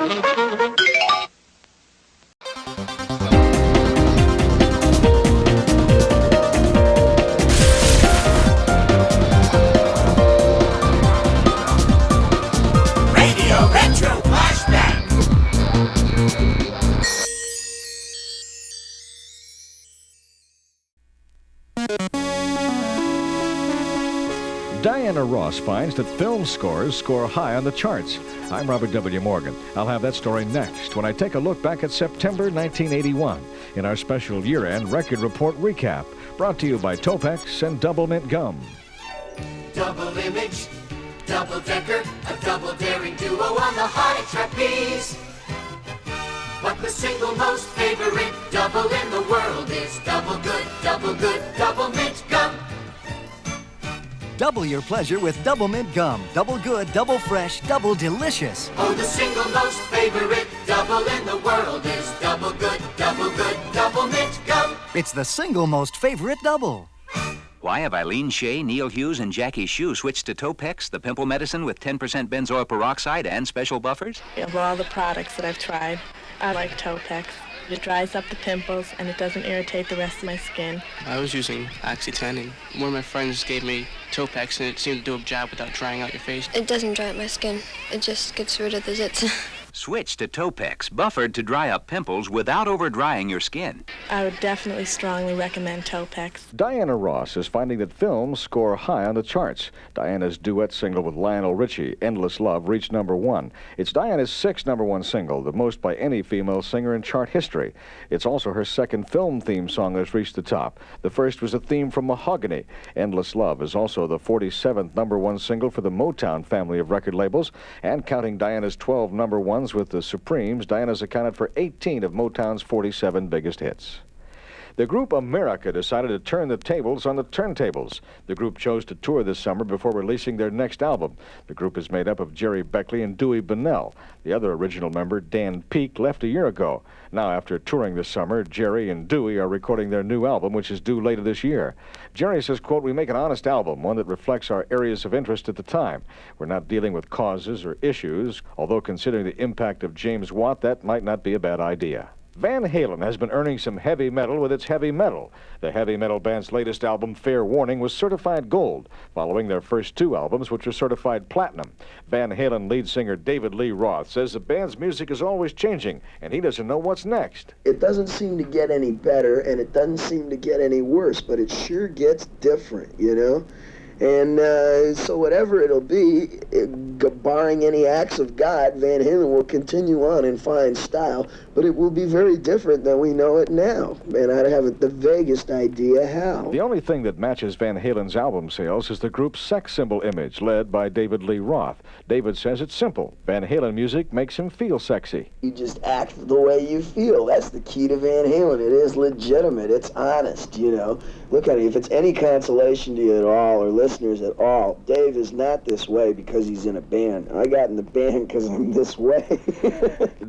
RadioRetro Flashback. Diana Ross finds that film scores score high on the charts. I'm Robert W. Morgan. I'll have that story next when I take a look back at September 1981 in our special year-end Record Report recap, brought to you by Topax and Doublemint Gum. Double image, double decker, a double daring duo on the high trapeze. But the single most favorite double in the world is double good, Doublemint Gum. Double your pleasure with Doublemint Gum. Double good, double fresh, double delicious. Oh, the single most favorite double in the world is double good, Doublemint Gum. It's the single most favorite double. Why have Eileen Shea, Neil Hughes, and Jackie Shue switched to Topex, the pimple medicine with 10% benzoyl peroxide and special buffers? Of all the products that I've tried, I like Topex. It dries up the pimples and it doesn't irritate the rest of my skin. I was using Oxy-10 and one of my friends gave me Topex and it seemed to do a job without drying out your face. It doesn't dry up my skin. It just gets rid of the zits. Switch to Topex, buffered to dry up pimples without over-drying your skin. I would definitely strongly recommend Topex. Diana Ross is finding that films score high on the charts. Diana's duet single with Lionel Richie, Endless Love, reached #1. It's Diana's 6th #1 single, the most by any female singer in chart history. It's also her second film theme song that's reached the top. The first was a theme from Mahogany. Endless Love is also the 47th #1 single for the Motown family of record labels, and counting Diana's 12 #1s with the Supremes, Diana's accounted for 18 of Motown's 47 biggest hits. The group America decided to turn the tables on the turntables. The group chose to tour this summer before releasing their next album. The group is made up of Jerry Beckley and Dewey Bunnell. The other original member, Dan Peek, left a year ago. Now, after touring this summer, Jerry and Dewey are recording their new album, which is due later this year. Jerry says, quote, "We make an honest album, one that reflects our areas of interest at the time. We're not dealing with causes or issues, although considering the impact of James Watt, that might not be a bad idea." Van Halen has been earning some heavy metal with its heavy metal. The heavy metal band's latest album, Fair Warning, was certified gold, following their first 2 albums, which were certified platinum. Van Halen lead singer David Lee Roth says the band's music is always changing, and he doesn't know what's next. It doesn't seem to get any better, and it doesn't seem to get any worse, but it sure gets different, you know? And so whatever it'll be, barring any acts of God, Van Halen will continue on in fine style, but it will be very different than we know it now. And I haven't the vaguest idea how. The only thing that matches Van Halen's album sales is the group's sex symbol image, led by David Lee Roth. David says it's simple. Van Halen music makes him feel sexy. You just act the way you feel. That's the key to Van Halen. It is legitimate. It's honest, you know. Look at it. If it's any consolation to you at all, or listeners at all, Dave is not this way because he's in a band. I got in the band because I'm this way.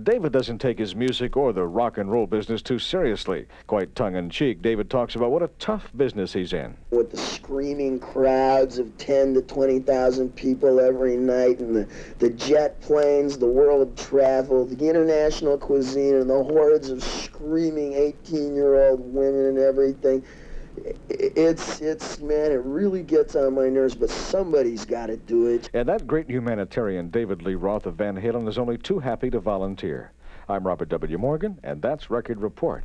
David doesn't take his music or the rock and roll business too seriously. Quite tongue-in-cheek, David talks about what a tough business he's in. With the screaming crowds of 10 to 20,000 people every night, and the jet planes, the world travel, the international cuisine, and the hordes of screaming 18-year-old women and everything. It's man, it really gets on my nerves, but somebody's got to do it. And that great humanitarian David Lee Roth of Van Halen is only too happy to volunteer. I'm Robert W. Morgan, and that's Record Report.